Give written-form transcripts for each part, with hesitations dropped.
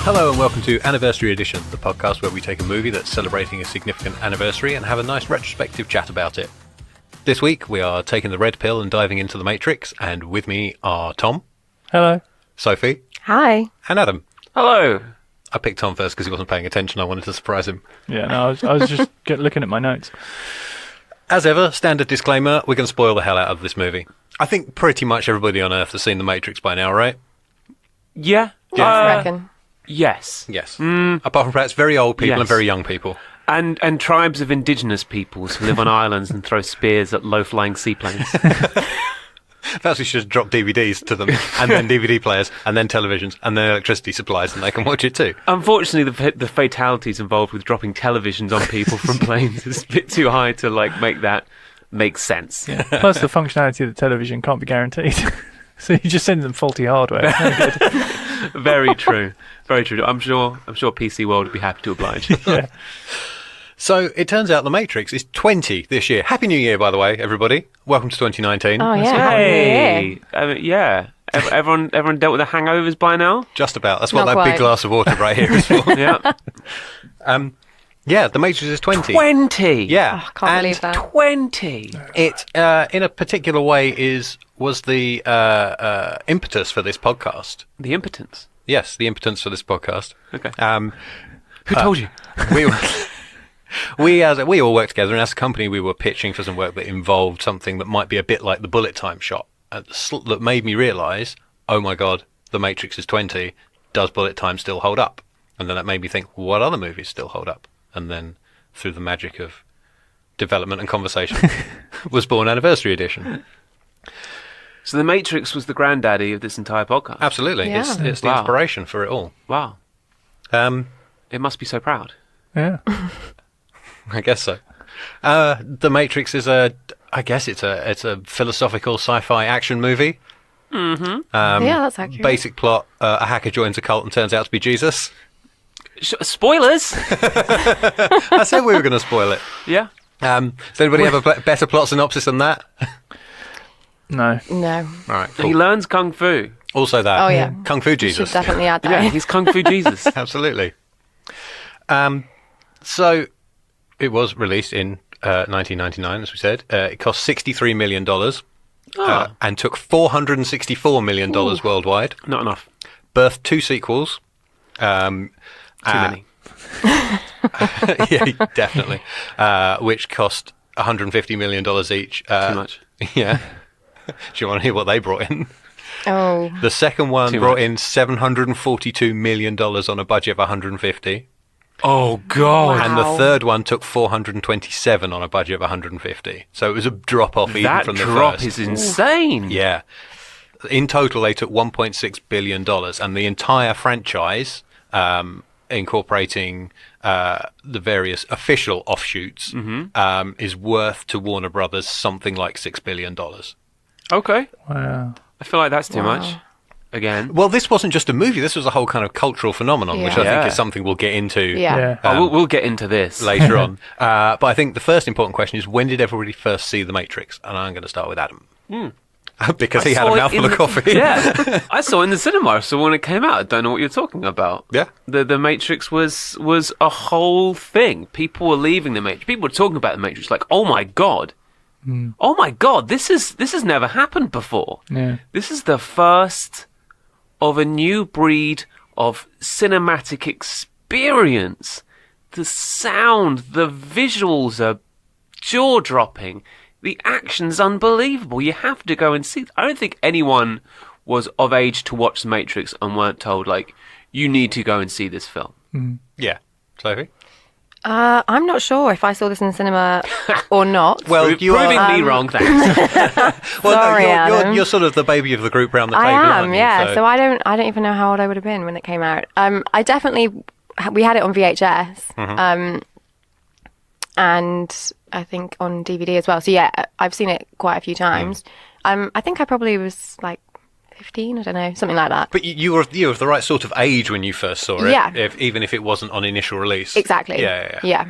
Hello and welcome to Anniversary Edition, the podcast where we take a movie that's celebrating a significant anniversary and have a nice retrospective chat about it. This week we are taking the red pill and diving into The Matrix, and with me are Tom. Hello. Sophie. Hi. And Adam. Hello. I picked Tom first because he wasn't paying attention. I wanted to surprise him. Yeah, no, I was just looking at my notes. As ever, standard disclaimer, we're going to spoil the hell out of this movie. I think pretty much everybody on Earth has seen The Matrix by now, right? Yeah. I reckon. Yes. Yes. Apart from perhaps very old people Yes. and very young people. And tribes of indigenous peoples who live on islands and throw spears at low-flying seaplanes. Perhaps we should drop DVDs to them, and then DVD players, and then televisions, and then electricity supplies, and they can watch it too. Unfortunately, the fatalities involved with dropping televisions on people from planes is a bit too high to make that make sense. Yeah. Plus, the functionality of the television can't be guaranteed. So you just send them faulty hardware. Very true. Very true. I'm sure PC World would be happy to oblige. Yeah. So it turns out The Matrix is 20 this year. Happy New Year, by the way, everybody. Welcome to 2019. Oh, yeah. Hey. Yeah. Everyone dealt with the hangovers by now? Just about. That's what Not that big quite. glass of water right here is for. Yeah. Yeah, The Matrix is 20. 20! Yeah. Oh, can't believe that. 20! It, in a particular way, was the impetus for this podcast. The impotence. Yes, the impotence for this podcast. Okay. Who told you? We all worked together, and as a company, we were pitching for some work that involved something that might be a bit like the bullet time shot. That made me realise, oh my God, The Matrix is 20. Does bullet time still hold up? And then that made me think, what other movies still hold up? And then, through the magic of development and conversation, was born Anniversary Edition. So The Matrix was the granddaddy of this entire podcast. Absolutely, Yeah. it's the Wow. inspiration for it all. Wow. It must be so proud. Yeah. I guess so. The Matrix is I guess it's a philosophical sci-fi action movie. Yeah, that's accurate. Basic plot: a hacker joins a cult and turns out to be Jesus. Spoilers! I said we were going to spoil it. Yeah. Does anybody have a better plot synopsis than that? No. No. All right, He cool. learns Kung Fu. Also that. Oh, yeah. Kung Fu Should Jesus. definitely add that. Yeah, he's Kung Fu Jesus. Absolutely. So it was released in 1999, as we said. It cost $63 million and took $464 million worldwide. Not enough. Birthed two sequels. Too many. Yeah, definitely. Which cost $150 million each. Too much. Yeah. Do you want to hear what they brought in? Oh. The second one Too brought much. in $742 million on a budget of $150. Oh, God. And the Wow. third one took 427 on a budget of 150. So it was a drop off even That from the drop first. is insane. Yeah. In total, they took $1.6 billion, and the entire franchise, incorporating the various official offshoots, is worth to Warner Brothers something like $6 billion. Okay. Wow. I feel like that's too Wow. much. Again. Well, this wasn't just a movie. This was a whole kind of cultural phenomenon, which I Yeah. think is something we'll get into Yeah. Yeah. We'll get into this. later on. But I think the first important question is, when did everybody first see The Matrix? And I'm going to start with Adam. Because he had a saw it mouthful in of coffee. Yeah. I saw it in the cinema. I saw when it came out. I don't know what you're talking about. Yeah. The Matrix was a whole thing. People were leaving the Matrix. People were talking about the Matrix like, oh my God. Oh my God, this has never happened before. Yeah. This is the first of a new breed of cinematic experience. The sound, the visuals are jaw-dropping. The action's unbelievable. You have to go and see. I don't think anyone was of age to watch The Matrix and weren't told, like, you need to go and see this film. Yeah. Sophie? I'm not sure if I saw this in the cinema or not. Well, Proving me wrong, thanks. well, Sorry, no, Adam. you're sort of the baby of the group round the table, I aren't am, you? yeah. So I don't even know how old I would have been when it came out. We had it on VHS, and I think on DVD as well. So yeah, I've seen it quite a few times. I think I probably was like 15, I don't know, something like that. But you were of the right sort of age when you first saw it, Yeah. even if it wasn't on initial release. Exactly. Yeah.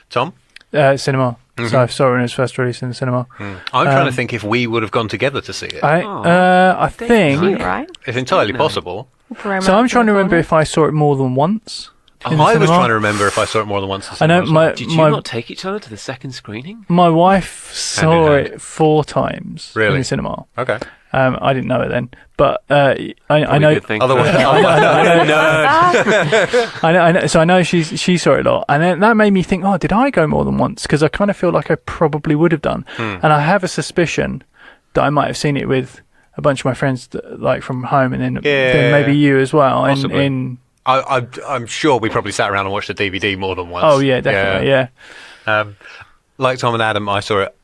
Tom? Cinema. So I saw it when it was first released in the cinema. I'm trying to think if we would have gone together to see it. I think Cute, right? It's entirely possible. So I'm trying to remember if I saw it more than once. I was trying to remember if I saw it more than once. I know Did you not take each other to the second screening? my wife saw hand. it 4 times in Really? the cinema. Okay. I didn't know it then, but I know. Good thing. Otherwise, I know. So I know she saw it a lot, and then that made me think, oh, did I go more than once? Because I kind of feel like I probably would have done, and I have a suspicion that I might have seen it with a bunch of my friends, like from home, and then maybe you as well. Possibly. I'm sure we probably sat around and watched the DVD more than once. Oh yeah, definitely, yeah. Like Tom and Adam, I saw it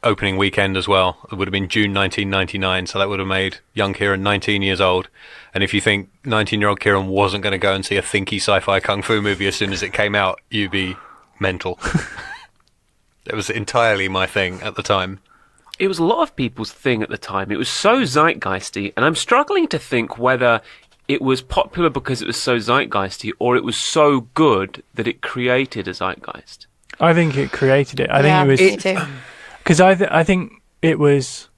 opening weekend as well. It would have been June 1999, so that would have made young Kieran 19 years old. And if you think 19-year-old Kieran wasn't going to go and see a thinky sci-fi kung fu movie as soon as it came out, you'd be mental. It was entirely my thing at the time. It was a lot of people's thing at the time. It was so zeitgeisty, and I'm struggling to think whether it was popular because it was so zeitgeisty or it was so good that it created a zeitgeist. I think it created it. I think it was me too. because I think it was.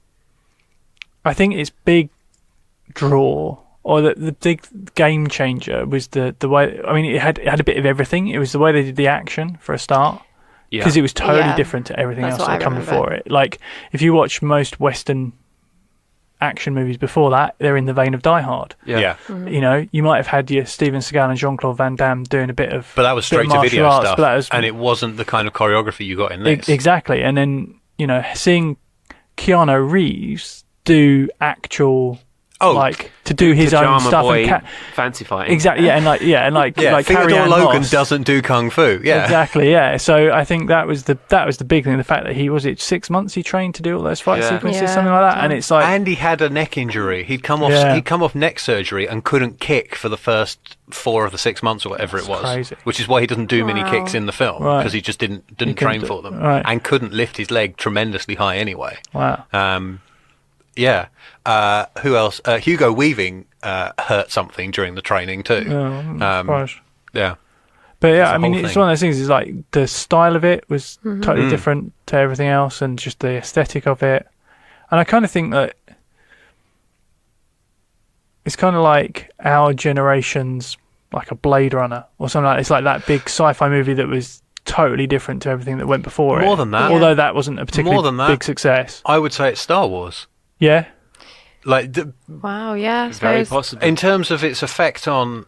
I think its big draw or the big game changer was the way. I mean, it had a bit of everything. It was the way they did the action for a start. Yeah. Because it was totally Yeah. different to everything That's else what that I had come remember. before it. Like, if you watch most Western action movies before that, they're in the vein of Die Hard. Yeah. You know, you might have had your Steven Seagal and Jean-Claude Van Damme doing a bit of But that was bit of straight to martial video arts, stuff. but that was, And it wasn't the kind of choreography you got in this. exactly. And then, you know, seeing Keanu Reeves do actual, like, to do his own Pajama stuff. boy And fancy fighting. exactly, yeah, and like Yeah, Carrie Theodore Ann Logan Moss. doesn't do kung fu. Yeah. Exactly, yeah. So I think that was the big thing. The fact that he was it 6 months he trained to do all those fight Yeah. sequences, Yeah. something like that. And it's like, And he had a neck injury. He'd come off neck surgery and couldn't kick for the first 4 of the 6 months or whatever it was. crazy. Which is why he doesn't do many Wow. kicks in the film Right. because he just didn't couldn't train do- for them right. and couldn't lift his leg tremendously high anyway. wow. Yeah. Who else? Hugo Weaving hurt something during the training too. I'm surprised. Yeah. But yeah, It's a I mean, whole it's thing. one of those things. Is like the style of it was totally Mm. different to everything else, and just the aesthetic of it. And I kind of think that it's kind of like our generation's like a Blade Runner or something like that. It's like that big sci-fi movie that was totally different to everything that went before it. More than that. Although that wasn't a particularly More than that. big success. I would say it's Star Wars. Yeah. Like Wow, yeah, I Very suppose. possible. in terms of its effect on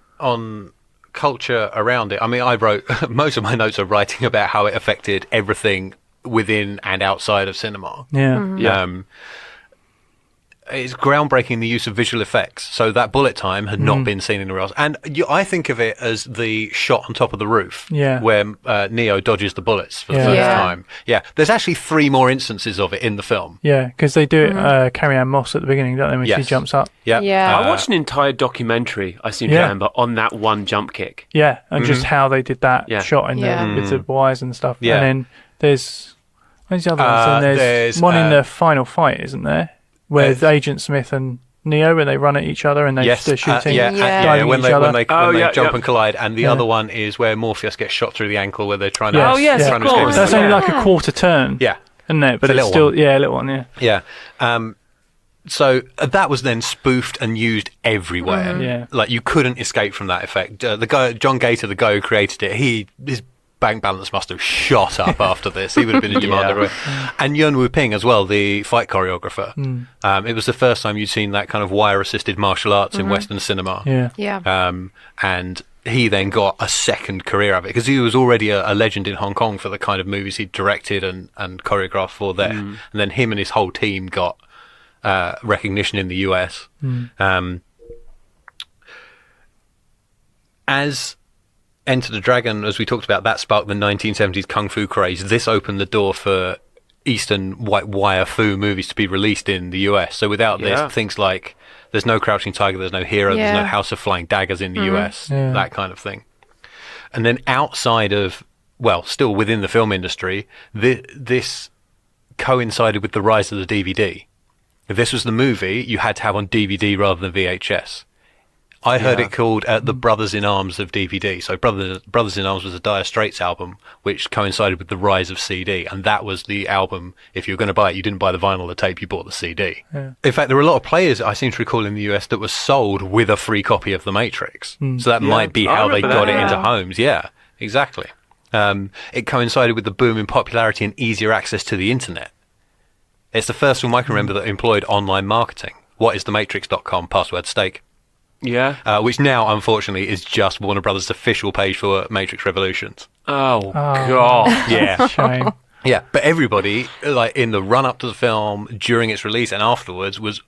culture around it. I mean, I wrote most of my notes are writing about how it affected everything within and outside of cinema. Yeah. Yeah. It's groundbreaking, the use of visual effects. So that bullet time had not been seen anywhere else. And I think of it as the shot on top of the roof, Yeah. where Neo dodges the bullets for the Yeah. first Yeah. time. Yeah, there's actually 3 more instances of it in the film. Yeah, because they do it, Carrie Ann Moss at the beginning, don't they, when she Yes. jumps up? Yeah, Yeah. I watched an entire documentary, I seem to Yeah. remember, on that one jump kick. Yeah, and just how they did that Yeah. shot in Yeah. the, with the wires and stuff. Yeah. And then there's the other ones. And there's there's, one in the final fight, isn't there? Where there's- Agent Smith and Neo, when they run at each other and they're shooting. yeah, Yeah. yeah, when each they other. when they, Oh, when they yeah, jump yeah. and collide, and the Yeah. other one is where Morpheus gets shot through the ankle, where they're trying to. Yes, Oh, yes, yeah. of trying to escape course. from That's the- only like a quarter turn, Yeah, isn't it? But It's a it's little still, one. yeah, a little one, yeah. yeah. So that was then spoofed and used everywhere. Yeah. Like you couldn't escape from that effect. The guy, John Gator, the guy who created it, his bank balance must have shot up after this. He would have been in demand everywhere. And Yuen Wu Ping as well, the fight choreographer. It was the first time you'd seen that kind of wire-assisted martial arts in Western cinema. Yeah. Yeah. And he then got a second career of it because he was already a legend in Hong Kong for the kind of movies he'd directed and choreographed for there. And then him and his whole team got recognition in the US. As Enter the Dragon, as we talked about, that sparked the 1970s kung fu craze. This opened the door for Eastern white wire fu movies to be released in the US. So without Yeah. this, things like there's no Crouching Tiger, there's no Hero, there's no Yeah. House of Flying Daggers in the US, Yeah. that kind of thing. And then outside of, well, still within the film industry, this coincided with the rise of the DVD. If this was the movie, you had to have on DVD rather than VHS. I heard Yeah. it called the Brothers in Arms of DVD. So Brothers in Arms was a Dire Straits album, which coincided with the rise of CD, and that was the album. If you were going to buy it, you didn't buy the vinyl or tape; you bought the CD. Yeah. In fact, there were a lot of players I seem to recall in the US that were sold with a free copy of The Matrix. So that might be I how they remember got that, it into yeah. homes. Yeah, exactly. It coincided with the boom in popularity and easier access to the internet. It's the first film I can remember that employed online marketing. Whatisthematrix.com, password steak. Yeah. Which now, unfortunately, is just Warner Brothers' official page for Matrix Revolutions. Oh, God. Yeah. Shame. Yeah, but everybody, like in the run-up to the film, during its release and afterwards, was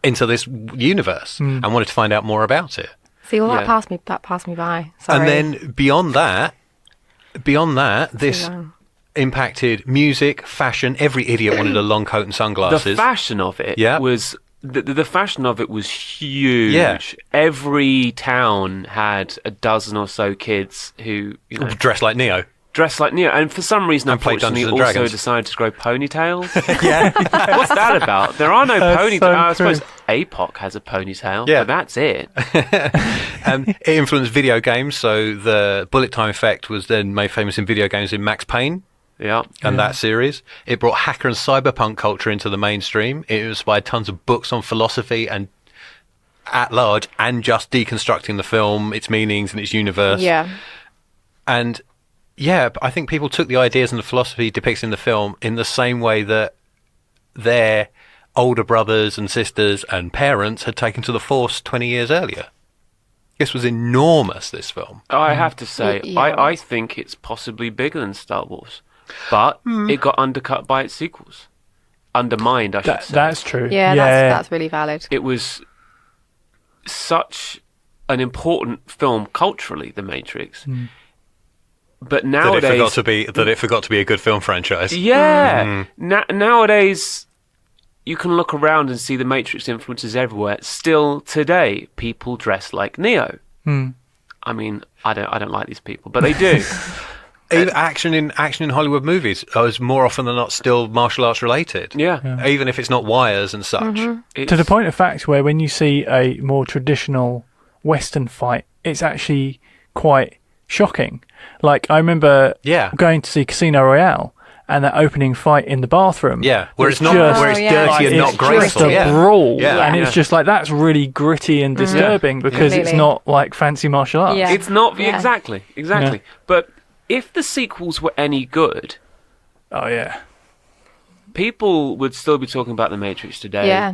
into this universe and wanted to find out more about it. See, all Yeah. that passed me by. Sorry. And then beyond that, this long. impacted music, fashion. Every idiot wanted a long coat and The sunglasses. fashion of it Yeah. was... The fashion of it was huge. Yeah. Every town had a dozen or so kids who, Dressed like Neo. dressed like Neo, and for some reason, And played unfortunately, Dungeons and also Dragons. decided to grow ponytails. Yeah. What's that about? There are no That's ponytails. so I suppose true. APOC has a ponytail, Yeah. but that's it. It influenced video games, so the bullet time effect was then made famous in video games in Max Payne Yeah. and that series. It brought hacker and cyberpunk culture into the mainstream. It inspired tons of books on philosophy and at large, and just deconstructing the film, its meanings and its universe. Yeah. And yeah, I think people took the ideas and the philosophy depicted in the film in the same way that their older brothers and sisters and parents had taken to the Force 20 years earlier. This was enormous, this film. I have to say, Yeah. I think it's possibly bigger than Star Wars, but it got undercut by its sequels. Undermined, I should say. That's true. Yeah, that's really valid. It was such an important film culturally, The Matrix. But nowadays, That it forgot to be a good film franchise. yeah, nowadays you can look around and see The Matrix influences everywhere. Still today, people dress like Neo. I mean, I don't like these people, but they do. Even action in Hollywood movies is more often than not still martial arts related. Yeah. Even if it's not wires and such. To the It's- point of fact where when you see a more traditional Western fight, it's actually quite shocking. Like, I remember Yeah. going to see Casino Royale and that opening fight in the bathroom. Yeah, where it's was not just- where it's Oh, yeah. dirty and it's not just graceful. a Yeah. brawl, Yeah. and Yeah. it's just like that's really gritty and disturbing because it's Completely. not like fancy martial arts. Yeah. It's not Yeah. exactly. Yeah. But if the sequels were any good, Oh yeah. people would still be talking about The Matrix today. Yeah.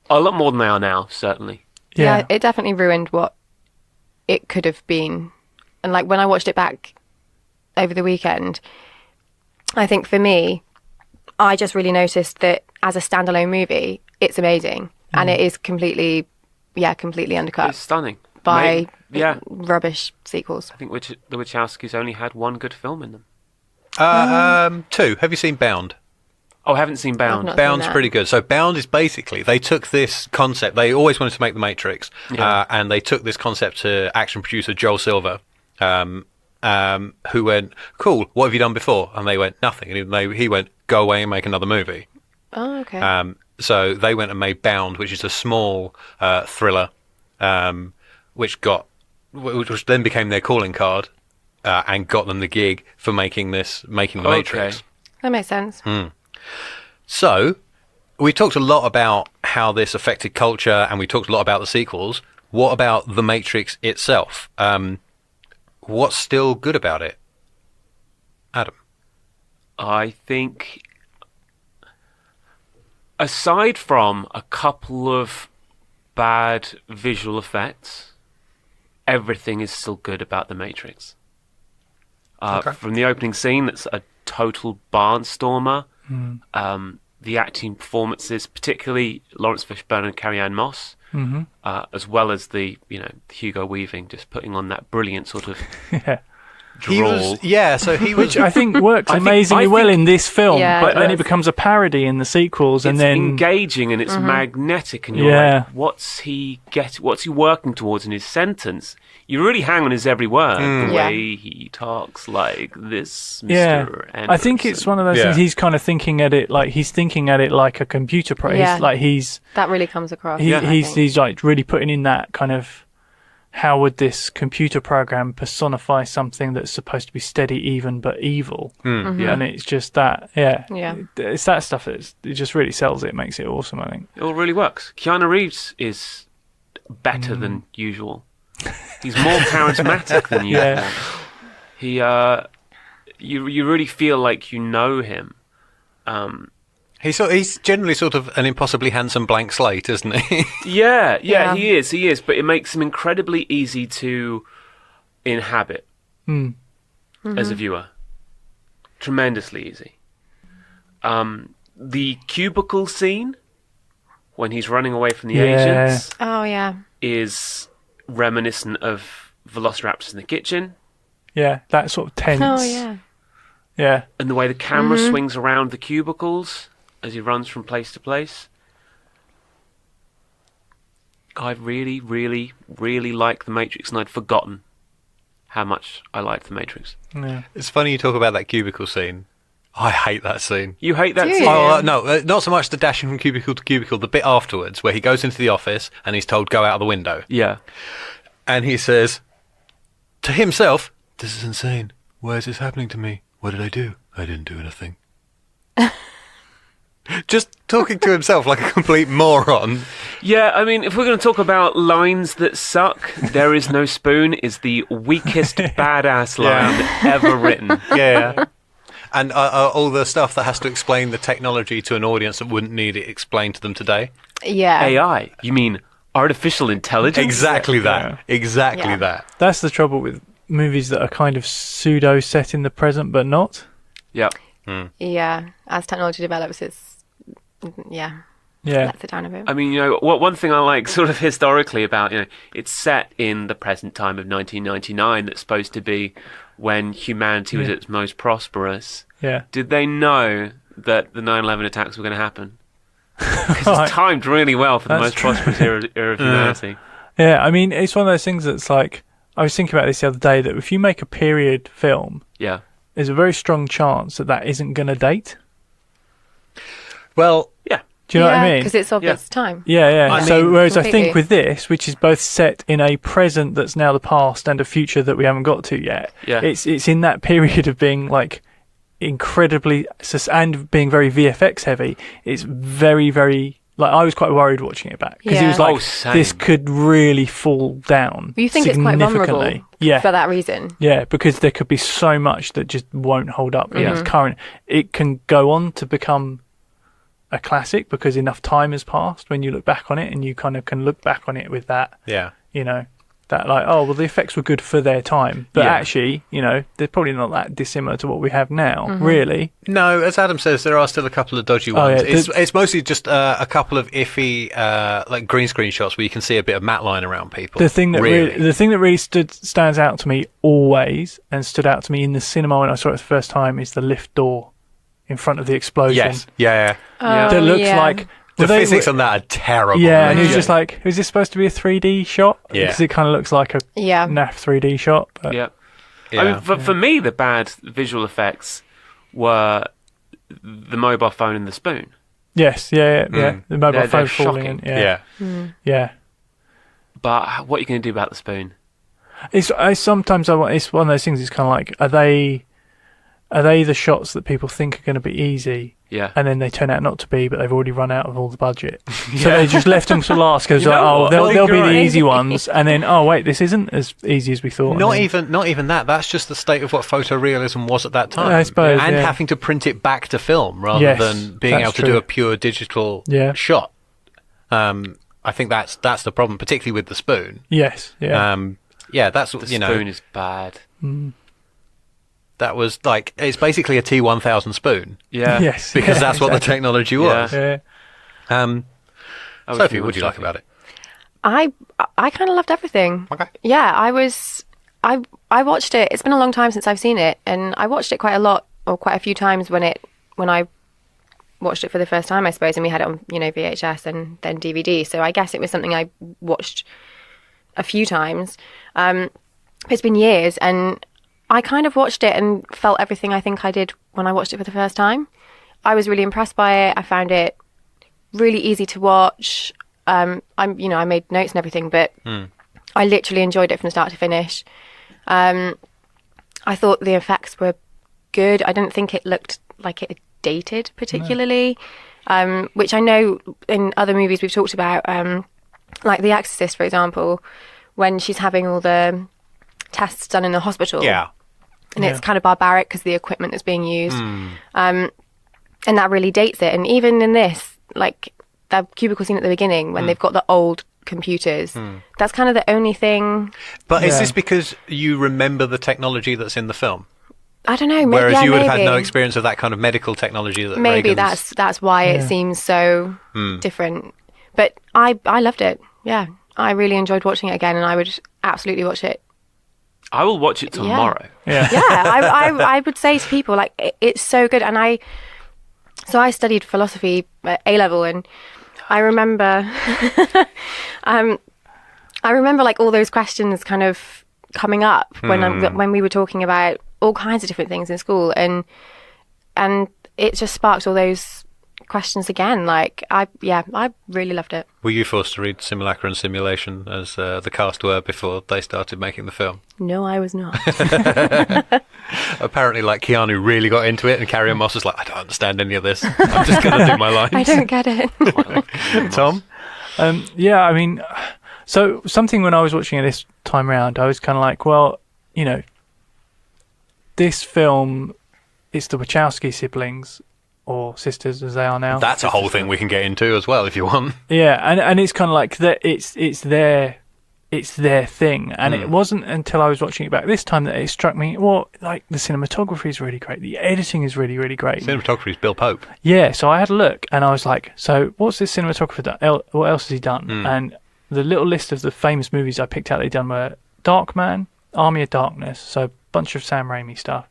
A lot more than they are now, certainly. Yeah, it definitely ruined what it could have been. And like when I watched it back over the weekend, I think for me, I just really noticed that as a standalone movie, it's amazing. And it is completely undercut It's stunning. by Yeah. rubbish sequels. I think the Wachowskis only had one good film in them. 2. Have you seen Bound? Oh, I haven't seen Bound. I've not- Bound's that. pretty good. So Bound is basically, they took this concept, they always wanted to make The Matrix, and they took this concept to action producer Joel Silver, who went, cool, what have you done before? And they went, nothing. And he went, go away and make another movie. Oh, okay. So they went and made Bound, which is a small thriller, which then became their calling card, and got them the gig for making The Matrix. That makes sense. So, we talked a lot about how this affected culture, and we talked a lot about the sequels. What about The Matrix itself? What's still good about it? Adam? I think, aside from a couple of bad visual effects, everything is still good about The Matrix. Okay. From the opening scene, that's a total barnstormer. The acting performances, particularly Lawrence Fishburne and Carrie-Anne Moss, as well as the Hugo Weaving, just putting on that brilliant sort of Yeah. He was, so he was. Which I think works amazingly well in this film, Yeah, but it then it does. becomes a parody in the sequels, and It's then engaging and it's magnetic, and you're like, what's he working towards in his sentence? You really hang on his every word, the Yeah. way he talks like this, Mr. yeah, Anderson. I think it's one of those things. He's kind of thinking at it like a computer program. Yeah. Like he's That really comes across. I he's think. like really putting in that kind of, how would this computer program personify something that's supposed to be steady, even but evil? Yeah. And it's just that, yeah. It's that stuff it just really sells it, makes it awesome, I think. It all really works. Keanu Reeves is better than usual. He's more charismatic than usual. Yeah. You really feel like you know him. He's generally sort of an impossibly handsome blank slate, isn't he? Yeah, Yeah. he is. But it makes him incredibly easy to inhabit as a viewer. Tremendously easy. The cubicle scene, when he's running away from the agents, Oh, yeah. is reminiscent of Velociraptors in the kitchen. Yeah, that sort of tense. Oh, yeah. Yeah. And the way the camera swings around the cubicles as he runs from place to place. I really, really, really like The Matrix, and I'd forgotten how much I liked The Matrix. Yeah. It's funny you talk about that cubicle scene. I hate that scene. You hate that Do scene? you? Oh, no, not so much the dashing from cubicle to cubicle, the bit afterwards where he goes into the office and he's told, go out of the window. Yeah. And he says to himself, this is insane. Why is this happening to me? What did I do? I didn't do anything. Just talking to himself like a complete moron. Yeah, I mean, if we're going to talk about lines that suck, There Is No Spoon is the weakest badass line ever written. Yeah. And all the stuff that has to explain the technology to an audience that wouldn't need it explained to them today. Yeah. AI? You mean artificial intelligence? Exactly that. Yeah. Exactly Yeah. that. That's the trouble with movies that are kind of pseudo set in the present, but not. Yeah. Yeah. As technology develops, Yeah. lets it down a bit. I mean, one thing I like sort of historically about, it's set in the present time of 1999 that's supposed to be when humanity was at its most prosperous. Yeah. Did they know that the 9/11 attacks were going to happen? Because it's timed really well for the That's most prosperous era of humanity. Yeah, I mean, it's one of those things that's like, I was thinking about this the other day, that if you make a period film, Yeah. there's a very strong chance that isn't going to date. Well, Yeah. Do you know what I mean? Because it's of Yeah. its time. Yeah. I So mean, whereas I completely. think with this, which is both set in a present that's now the past and a future that we haven't got to yet, Yeah. it's in that period of being like incredibly and being very VFX heavy. It's very, very, like, I was quite worried watching it back because it Yeah. was like, Oh, same. this could really fall down. You think it's quite vulnerable significantly. Yeah. for that reason. Yeah, because there could be so much that just won't hold up in Mm-hmm. its current. It can go on to become a classic because enough time has passed when you look back on it, and you kind of can look back on it with that, yeah. that like, oh, well, the effects were good for their time, but Yeah. actually, they're probably not that dissimilar to what we have now, Mm-hmm. really. No, as Adam says, there are still a couple of dodgy Oh, ones. yeah, It's mostly just a couple of iffy, like green screen shots where you can see a bit of matte line around people. The thing that really stands out to me always, and stood out to me in the cinema when I saw it the first time, is the lift door in front of the explosion. Yes, yeah. Yeah. That looks yeah. like The they physics were- on that are terrible. Yeah, and it was Yeah. just like, is this supposed to be a 3D shot? Yeah. Because it kind of looks like a Yeah. naff 3D shot. But Yeah. Yeah. I mean, for me, the bad visual effects were the mobile phone and the spoon. Yes, yeah. The mobile They're phone falling shocking. in. Yeah. Yeah. But what are you going to do about the spoon? It's one of those things. It's kind of like, are they the shots that people think are going to be easy, Yeah. and then they turn out not to be, but they've already run out of all the budget, so they just left them to last because You know what? I they'll think be you're the right. easy ones, and then wait, this isn't as easy as we thought. Not and then- even that. That's just the state of what photorealism was at that time. I suppose, and yeah. having to print it back to film rather Yes, than being that's able to true. do a pure digital Yeah. shot. I think that's the problem, particularly with the spoon. Yes, yeah. That's The spoon is bad. that was like, it's basically a T1000 spoon Yeah. Yes, because yeah, that's what the exactly. technology Yeah. was. Yeah. Sophie, what do you like about it? I kind of loved everything. Okay. Yeah, I watched it. It's been a long time since I've seen it, and I watched it quite a lot, or quite a few times when I watched it for the first time, I suppose, and we had it on, VHS and then DVD. So I guess it was something I watched a few times. It's been years, and I kind of watched it and felt everything I think I did when I watched it for the first time. I was really impressed by it. I found it really easy to watch. I made notes and everything, but I literally enjoyed it from start to finish. I thought the effects were good. I didn't think it looked like it dated particularly, which I know in other movies we've talked about, like The Exorcist, for example, when she's having all the tests done in the hospital. Yeah. And it's kind of barbaric because the equipment that's being used. And that really dates it. And even in this, like the cubicle scene at the beginning, when they've got the old computers, that's kind of the only thing. But is this because you remember the technology that's in the film? I don't know. Whereas you would have had no maybe. experience of that kind of medical technology that Maybe Reagan's... that's why it seems so different. But I loved it. Yeah, I really enjoyed watching it again, and I would absolutely watch it. I will watch it tomorrow. Yeah. Yeah, I would say to people, like, it's so good. And I studied philosophy at A-level, and I remember like all those questions kind of coming up when we were talking about all kinds of different things in school, and it just sparked all those questions again. Like, I really loved it. Were you forced to read Simulacra and Simulation as the cast were before they started making the film? No, I was not. Apparently, like, Keanu really got into it, and Carrie Moss was like, I don't understand any of this. I'm just going to do my lines. I don't get it. Tom? Yeah, I mean, so something when I was watching it this time round, I was kind of like, well, this film, it's the Wachowski siblings, or sisters as they are now. That's a whole thing we can get into as well if you want. Yeah, and it's kind of like that. It's their thing, and it wasn't until I was watching it back this time that it struck me. Well, like, the cinematography is really great, the editing is really, really great. Cinematography is Bill Pope. Yeah, so I had a look, and I was like, so what's this cinematographer done? What else has he done? And the little list of the famous movies I picked out that he'd done were Darkman, Army of Darkness, so a bunch of Sam Raimi stuff,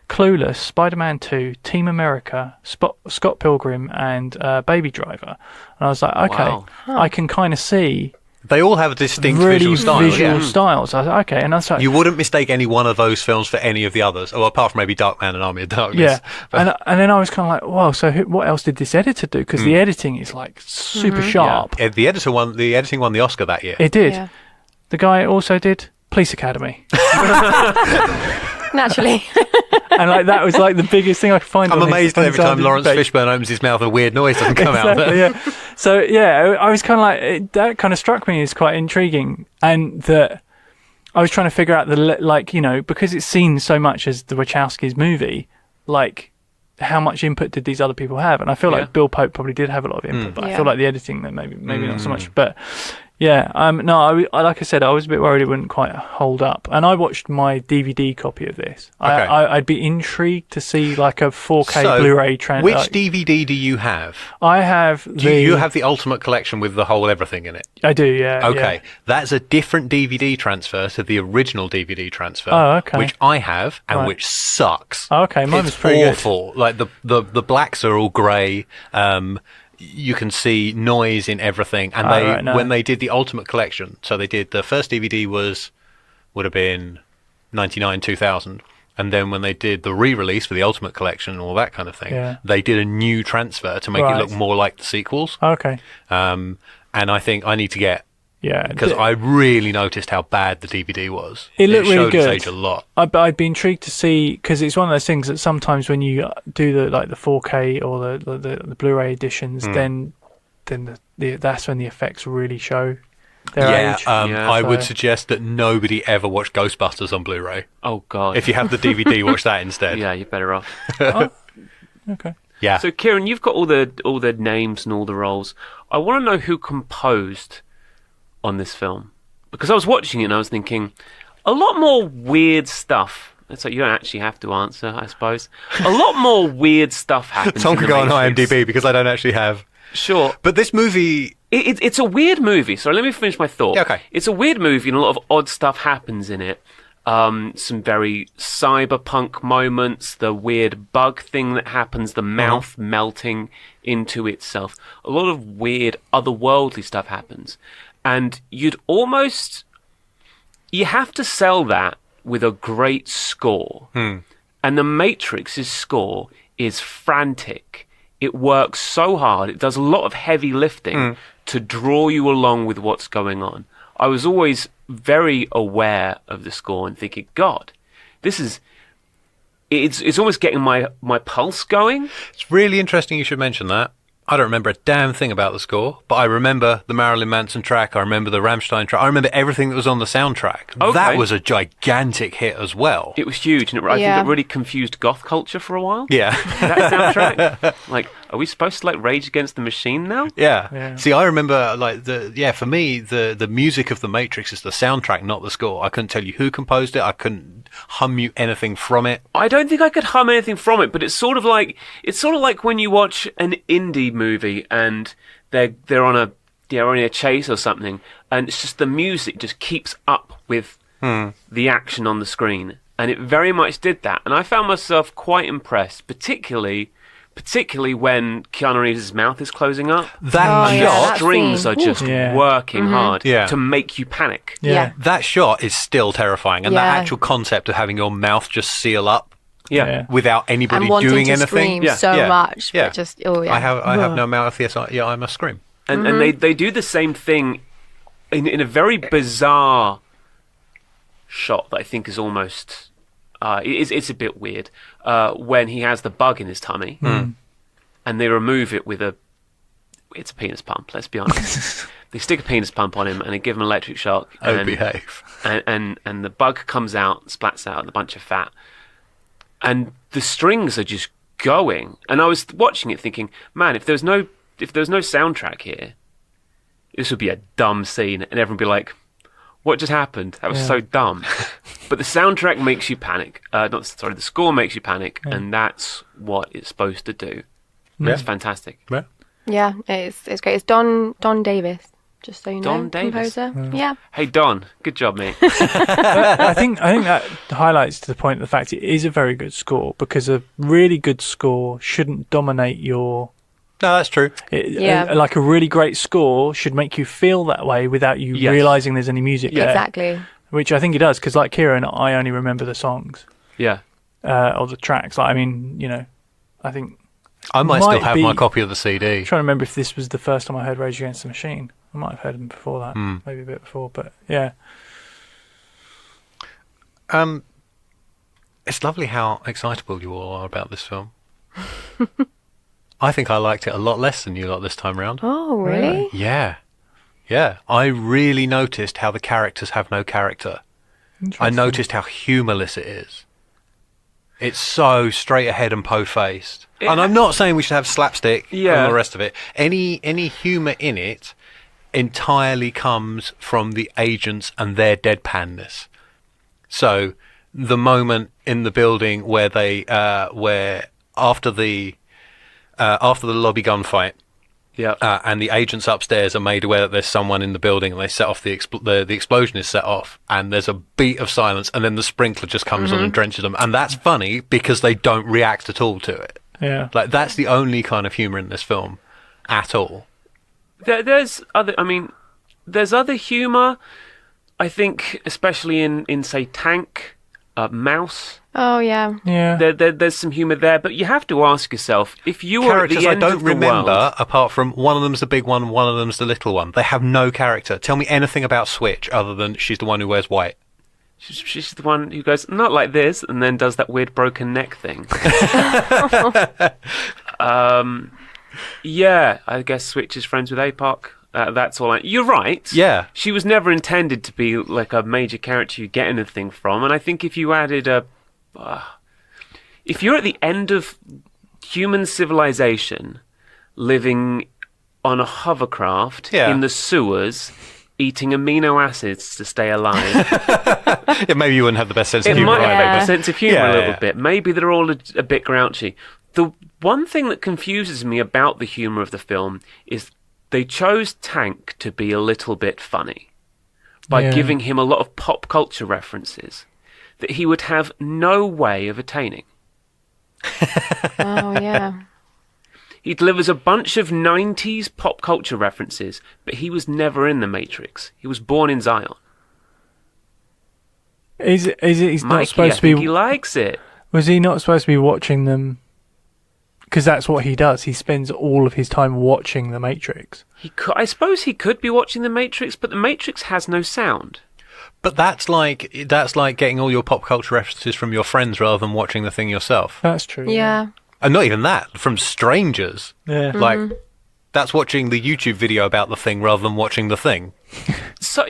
Clueless, Spider-Man 2, Team America, Scott Pilgrim, and Baby Driver. And I was like, okay, Wow. I can kind of see They all have distinct really visual styles. visual styles. I was like, okay, and I was like, You wouldn't mistake any one of those films for any of the others, or apart from maybe Darkman and Army of Darkness. yeah. But- And then I was kind of like, wow, so what else did this editor do? Because the editing is like super sharp. The editing won the Oscar that year. It did. Yeah. The guy also did Police Academy. Naturally. And like that was like the biggest thing I could find. I'm on amazed his, that every time Lawrence page. Fishburne opens his mouth, a weird noise doesn't come out. Exactly, yeah. So yeah, I was kind of like, that kind of struck me as quite intriguing, and that I was trying to figure out because it's seen so much as the Wachowskis movie, like how much input did these other people have? And I feel like Bill Pope probably did have a lot of input, but I Yeah. feel like the editing that maybe not so much, but. Yeah, no, I like I said, I was a bit worried it wouldn't quite hold up. And I watched my DVD copy of this. Okay. I'd be intrigued to see like a 4K So, Blu-ray which DVD do you have? I have Do you have the Ultimate Collection with the whole everything in it? I do, yeah. Okay, yeah. that's a different DVD transfer to the original DVD transfer. Oh, okay. Which I have and Right. which sucks. Oh, okay, mine It's was pretty good. awful. Like the blacks are all grey. You can see noise in everything, and right, no. when they did the Ultimate Collection, so they did the first DVD would have been 99 2000, and then when they did the re-release for the Ultimate Collection and all that kind of thing, Yeah. they did a new transfer to make Right. it look more like the sequels. Okay. And I think I need to get, Yeah. because I really noticed how bad the DVD was. It looked really showed good. its age a lot. I'd be intrigued to see, because it's one of those things that sometimes when you do the 4K or the Blu-ray editions, then that's when the effects really show their age. I would So- suggest that nobody ever watch Ghostbusters on Blu-ray. Oh God. If you have the DVD, watch that instead. Yeah, you're better off. Okay. Yeah. So Kieran, you've got all the names and all the roles. I want to know who composed on this film, because I was watching it and I was thinking a lot more weird stuff. It's like you don't actually have to answer, I suppose. A lot more weird stuff happens. Tom in can The go on Matrix. IMDb because I don't actually have. Sure. But this movie, It's a weird movie. So let me finish my thought. Yeah, okay. It's a weird movie and a lot of odd stuff happens in it. some very cyberpunk moments, the weird bug thing that happens, the mouth melting into itself. A lot of weird, otherworldly stuff happens. And you have to sell that with a great score. And The Matrix's score is frantic. It works so hard. It does a lot of heavy lifting to draw you along with what's going on. I was always very aware of the score and thinking, God, it's almost getting my pulse going. It's really interesting you should mention that. I don't remember a damn thing about the score, but I remember the Marilyn Manson track, I remember the Rammstein track, I remember everything that was on the soundtrack. Okay. That was a gigantic hit as well. It was huge, and I think it really confused goth culture for a while. Yeah. That soundtrack. Like, are we supposed to like Rage Against the Machine now? Yeah. See, I remember for me, the music of The Matrix is the soundtrack, not the score. I couldn't tell you who composed it. I couldn't hum you anything from it. I don't think I could hum anything from it, but it's sort of like when you watch an indie movie and they're on a chase or something, and it's just the music just keeps up with the action on the screen, and it very much did that. And I found myself quite impressed, particularly when Keanu Reeves' mouth is closing up. That yeah, shot, that strings scene. are just working hard Yeah. to make you panic. Yeah. that shot is still terrifying, and Yeah. that actual concept of having your mouth just seal up Yeah. without anybody And wanting doing to anything. scream so Yeah. much. Yeah. But just, oh, yeah. I have no mouth. Yes, I must scream. And they do the same thing in a very bizarre shot that I think is almost it's a bit weird when he has the bug in his tummy and they remove it with it's a penis pump, let's be honest. They stick a penis pump on him and they give him an electric shock. Oh, behave. And the bug comes out, splats out a bunch of fat. And the strings are just going. And I was watching it thinking, man, if there's no soundtrack here, this would be a dumb scene, and everyone would be like, what just happened? That was so dumb. But the soundtrack makes you panic. The score makes you panic, and that's what it's supposed to do. Yeah. It's fantastic. Yeah. Yeah, it's great. It's Don Davis, just so you know. Don Davis? Composer. Yeah. Hey, Don, good job, mate. I think that highlights to the point of the fact it is a very good score, because a really good score shouldn't dominate your... No, that's true. Like a really great score should make you feel that way without you realising there's any music there. Exactly. Which I think it does, because like Kieran, I only remember the songs Yeah. or the tracks. Like, I mean, I think... I might still have be- my copy of the CD. I'm trying to remember if this was the first time I heard Rage Against the Machine. I might have heard them before that, maybe a bit before, but yeah. It's lovely how excitable you all are about this film. I think I liked it a lot less than you lot this time round. Oh, really? Yeah. I really noticed how the characters have no character. I noticed how humourless it is. It's so straight ahead and po-faced. And I'm not saying we should have slapstick and all the rest of it. Any humour in it entirely comes from the agents and their deadpanness. So the moment in the building where they where after the lobby gunfight, and the agents upstairs are made aware that there's someone in the building, and they set off the explosion is set off, and there's a beat of silence, and then the sprinkler just comes on and drenches them, and that's funny because they don't react at all to it. Yeah. Like, that's the only kind of humour in this film at all. There's other humour, I think, especially in say, Tank, Mouse. Oh, yeah. Yeah. There's some humour there, but you have to ask yourself, if you were at Characters the I end don't of the remember, world, apart from one of them's the big one, one of them's the little one. They have no character. Tell me anything about Switch other than she's the one who wears white. she's the one who goes, not like this, and then does that weird broken neck thing. Yeah, I guess Switch is friends with APOC. That's all. You're right. Yeah. She was never intended to be like a major character you get anything from, and I think if you added if you're at the end of human civilization, living on a hovercraft in the sewers, eating amino acids to stay alive, Yeah, maybe you wouldn't have the best sense of it humour. might either. affect the sense of humour Yeah, a little yeah. bit. Maybe they're all a bit grouchy. The one thing that confuses me about the humour of the film is they chose Tank to be a little bit funny by giving him a lot of pop culture references. that he would have no way of attaining. Oh, yeah. He delivers a bunch of 90s pop culture references, but he was never in the Matrix. He was born in Zion. He's Mikey, not supposed I to be. think he likes it. Was he not supposed to be watching them? Because that's what he does. He spends all of his time watching The Matrix. I suppose he could be watching The Matrix, but The Matrix has no sound. But that's like getting all your pop culture references from your friends rather than watching the thing yourself. That's true. Yeah. And not even that, from strangers. Yeah. Like, that's watching the YouTube video about the thing rather than watching the thing. So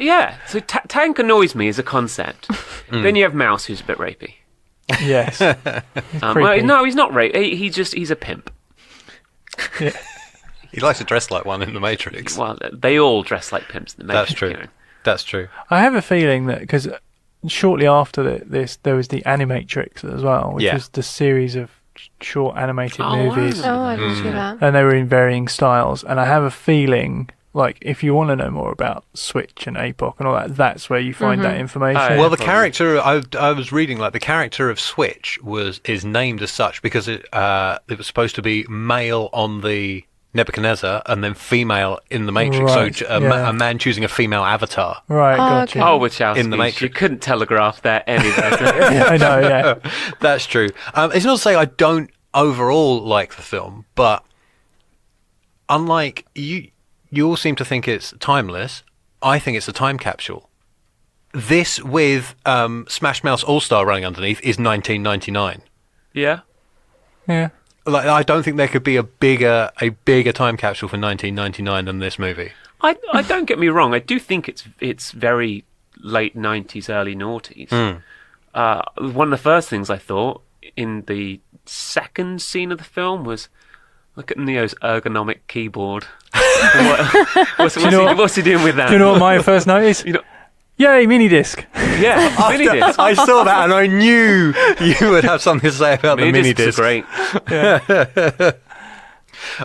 tank annoys me as a concept. Then you have Mouse, who's a bit rapey. Yes. Well, no, he's not rape. He's a pimp. Yeah. He likes to dress like one in The Matrix. Well, they all dress like pimps in The Matrix. That's true. Kieran. That's true. I have a feeling that because shortly after this, there was the Animatrix as well, which was the series of short animated movies. Oh, I didn't see that. And they were in varying styles. And I have a feeling, like, if you want to know more about Switch and APOC and all that, that's where you find that information. Oh, yeah. Well, the probably. character I was reading, like the character of Switch is named as such because it was supposed to be male on the Nebuchadnezzar and then female in the Matrix. Right, So yeah. a man choosing a female avatar. Right, Oh, gotcha. okay. Oh, Wachowski, In The Matrix. you couldn't telegraph that any better. I know, yeah. That's true. It's not to say I don't overall like the film, but unlike you all seem to think it's timeless. I think it's a time capsule. This with Smash Mouth All-Star running underneath is 1999. Yeah. Yeah. Like, I don't think there could be a bigger time capsule for 1999 than this movie. I don't get me wrong. I do think it's very late 90s, early noughties. One of the first things I thought in the second scene of the film was, look at Neo's ergonomic keyboard. What's he doing with that? Do you know what my first note is? You know- Yay, mini disc. Yeah, mini disc. I saw that and I knew you would have something to say about the mini discs disc. are great.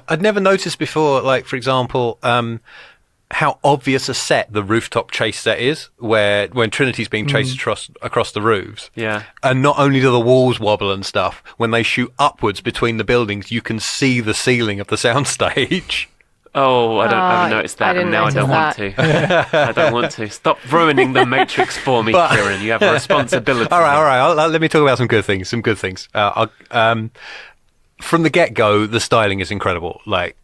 I'd never noticed before, like, for example, how obvious a set the rooftop chase set is, when Trinity's being chased across the roofs. Yeah. And not only do the walls wobble and stuff, when they shoot upwards between the buildings, you can see the ceiling of the soundstage. Oh, I haven't noticed that, I didn't and now I don't want notice to. I don't want to. Stop ruining the Matrix for me, Kieran. You have a responsibility. All right. Let me talk about some good things. From the get-go, the styling is incredible. Like,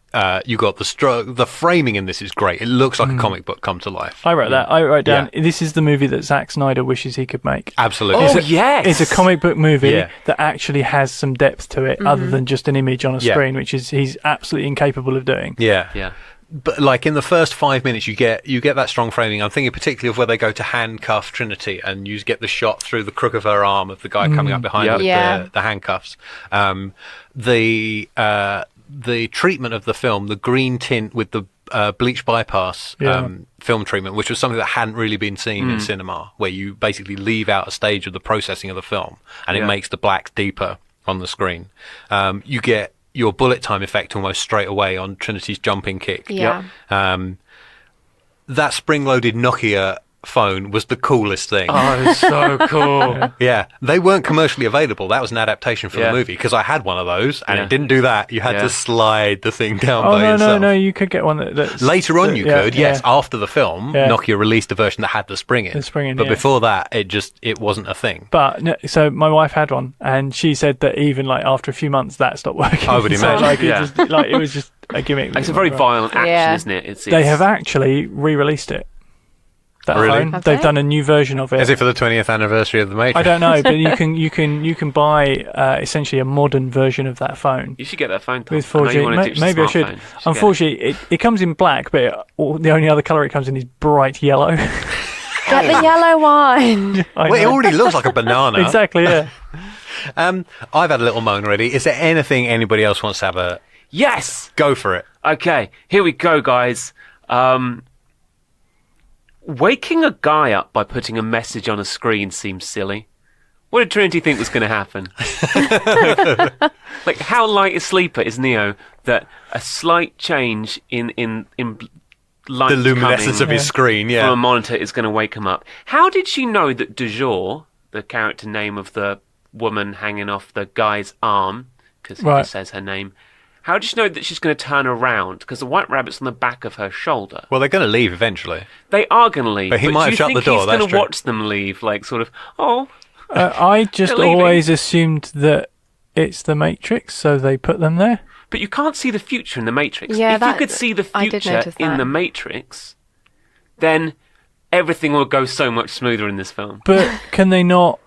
you got the framing in this is great. It looks like a comic book come to life. I wrote that. I wrote down, this is the movie that Zack Snyder wishes he could make. Absolutely. Oh, yes. It's a comic book movie Yeah. that actually has some depth to it, other than just an image on a Yeah. screen, which is he's absolutely incapable of doing. Yeah. Yeah. But like in the first 5 minutes, you get that strong framing. I'm thinking particularly of where they go to handcuff Trinity, and you get the shot through the crook of her arm of the guy coming up behind Yep. with Yeah. the handcuffs. The treatment of the film, the green tint with the bleach bypass film treatment, which was something that hadn't really been seen in cinema, where you basically leave out a stage of the processing of the film, and it makes the blacks deeper on the screen. You get your bullet time effect almost straight away on Trinity's jumping kick. Yeah. That spring-loaded Nokia phone was the coolest thing. Oh, it's so cool. Yeah, they weren't commercially available. That was an adaptation for Yeah. the movie, because I had one of those and Yeah. it didn't do that. You had Yeah. to slide the thing down Oh, by no, yourself. no, you could get one that's... Later on, you could, yes. Yeah. After the film, Yeah. Nokia released a version that had the spring in. The spring in, but yeah. before that, it wasn't a thing. But no, so my wife had one, and she said that even like after a few months, that stopped working. I would So, imagine. like, Yeah. it was just a gimmick. It's a very violent action, Yeah. isn't it? They have actually re-released it. That Really? phone. Have They've they? done a new version of it. Is it for the 20th anniversary of the Matrix? I don't know, but you can buy essentially a modern version of that phone You should get that phone. Tom. with I know 4G. you want to ditch the Maybe I should. smartphone. You get it. Unfortunately, it comes in black, but the only other colour it comes in is bright yellow. Get the yellow one. I Well, it know. already looks like a banana. Exactly, yeah. I've had a little moan already. Is there anything anybody else wants to have a Yes. go for it? Okay, here we go, guys. Waking a guy up by putting a message on a screen seems silly. What did Trinity think was going to happen? Like, how light a sleeper is Neo that a slight change in light The luminescence coming of his screen, from a yeah. monitor is going to wake him up? How did she know that du jour the character name of the woman hanging off the guy's arm, because he Right. just says her name. How does she know that she's going to turn around? Because the white rabbit's on the back of her shoulder. Well, they're going to leave eventually. They are going to leave. But he might do have you shut think the door, he's that's going to true. watch them leave, like sort of, oh, I just They're leaving. always assumed that it's the Matrix, so they put them there. but you can't see the future in the Matrix. Yeah, if you could see the I did future notice in that. the Matrix, then everything will go so much smoother in this film. But can they not?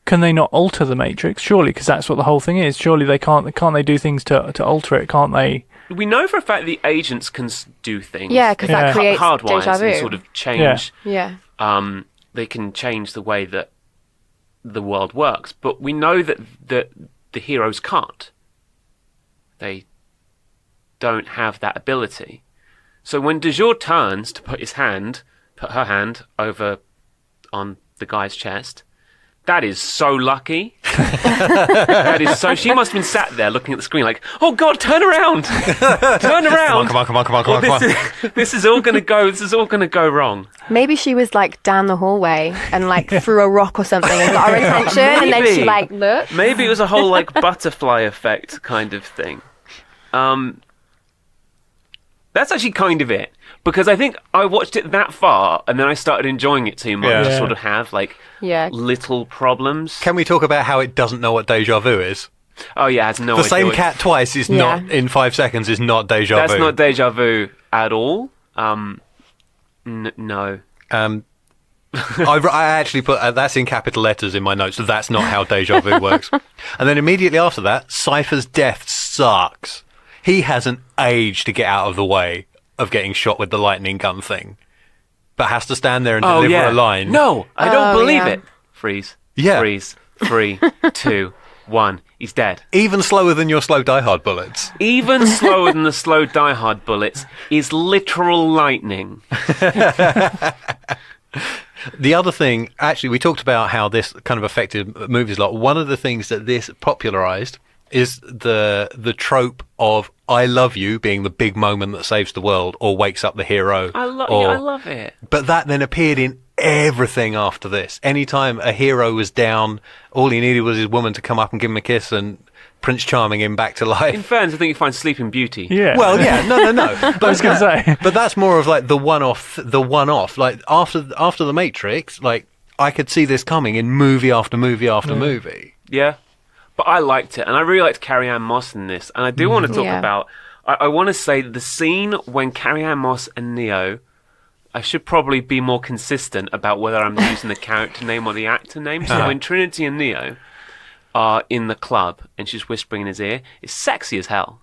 Can they not alter the Matrix? Surely, because that's what the whole thing is. Surely they can't. Can't they do things to alter it? Can't they? We know for a fact the agents can do things. Yeah, because Yeah. that creates hardwires deja vu. and sort of change. Yeah. They can change the way that the world works, but we know that the heroes can't. They don't have that ability. So when De Jure turns to put her hand over on the guy's chest, that is so lucky. That is so. She must have been sat there looking at the screen like, "Oh God, turn around, turn around! Come on. This is all going to go. This is all going to go wrong." Maybe she was like down the hallway and like threw a rock or something and got our attention, and then she Maybe. like looked. Maybe it was a whole like butterfly effect kind of thing. That's actually kind of it, because I think I watched it that far and then I started enjoying it too much Yeah. to sort of have like Yeah. little problems. Can we talk about how it doesn't know what deja vu is? Oh yeah, it has no The idea. same what- cat twice is Yeah. not, in 5 seconds, is not deja That's vu. not deja vu at all. No. I actually put that's in capital letters in my notes. So that's not how deja vu works. And then immediately after that, Cypher's death sucks. He has an age to get out of the way of getting shot with the lightning gun thing, but has to stand there and Oh deliver yeah. a line. No, I don't Oh, believe yeah. it. Freeze. Yeah. Freeze. 3, 2, 1. He's dead. Even slower than your slow Die Hard bullets. Even slower than the slow Die Hard bullets is literal lightning. The other thing, actually, we talked about how this kind of affected movies a lot. One of the things that this popularized is the trope of "I love you" being the big moment that saves the world or wakes up the hero. I or- love it. But that then appeared in everything after this. Anytime a hero was down, all he needed was his woman to come up and give him a kiss, and Prince Charming him back to In life. fairness, I think you find Sleeping Beauty. Yeah. Well, yeah, no. I was going to say. But that's more of like the one-off. Like after the Matrix, like I could see this coming in movie after movie after movie. Yeah. But I liked it, and I really liked Carrie-Anne Moss in this. And I do want to talk Yeah. about... I want to say the scene when Carrie-Anne Moss and Neo... I should probably be more consistent about whether I'm using the character name or the actor name. So when Trinity and Neo are in the club and she's whispering in his ear, it's sexy as hell.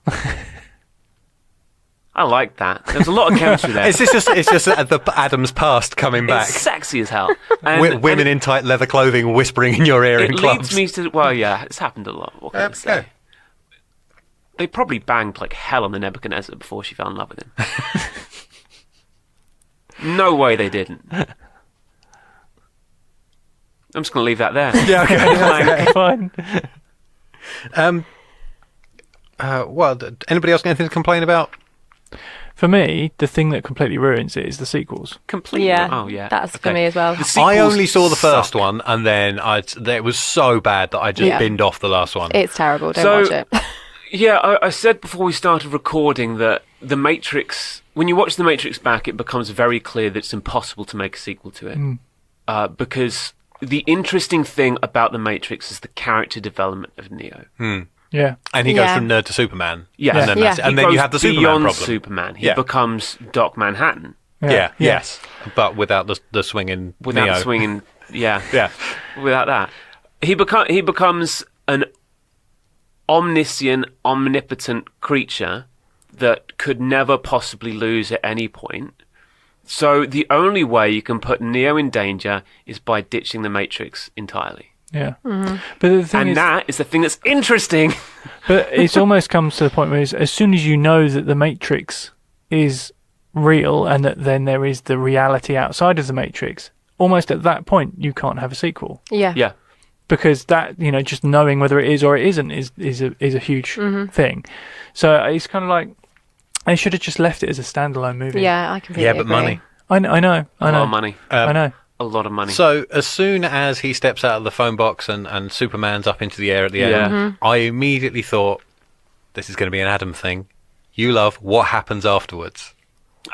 I like that. There's a lot of chemistry there. It's just the Adam's past coming back. It's sexy as hell. And, Women in tight leather clothing whispering in your ear it in clubs. leads me to... Well, yeah, it's happened a lot. What can I say? Okay. They probably banged like hell on the Nebuchadnezzar before she fell in love with him. No way they didn't. I'm just going to leave that there. Yeah, okay. Fine. Well, anybody else got anything to complain about? For me, the thing that completely ruins it is the sequels. Completely. Yeah. Oh, yeah. That's for me as well. The I sequels only saw the first suck. one, and then it was so bad that I just Yeah. binned off the last one. It's terrible. Don't So- watch it. Yeah, I said before we started recording that The Matrix, when you watch The Matrix back, it becomes very clear that it's impossible to make a sequel to it. Because the interesting thing about The Matrix is the character development of Neo. Yeah. And he goes Yeah. from nerd to Superman. Yes. And then, Yeah. that's it. And then you goes have the Superman beyond problem. Superman. He Yeah. becomes Doc Manhattan Yeah, yes. But without the swinging without Neo. swinging. Yeah, Yeah. without that, he becomes an omniscient, omnipotent creature that could never possibly lose at any point. So the only way you can put Neo in danger is by ditching the Matrix entirely. Yeah. But the thing And is, that is the thing that's interesting. but it's almost comes to the point where as soon as you know that the Matrix is real and that then there is the reality outside of the Matrix, almost at that point you can't have a sequel. Yeah. Yeah. Because that, just knowing whether it is or it isn't is a huge thing. So it's kind of like they should have just left it as a standalone movie. Yeah, I completely Yeah, but agree. money. I know. A lot of money. I know. a lot of money. So as soon as he steps out of the phone box and Superman's up into the air at the end, I immediately thought, this is going to be an Adam thing. You love what happens afterwards.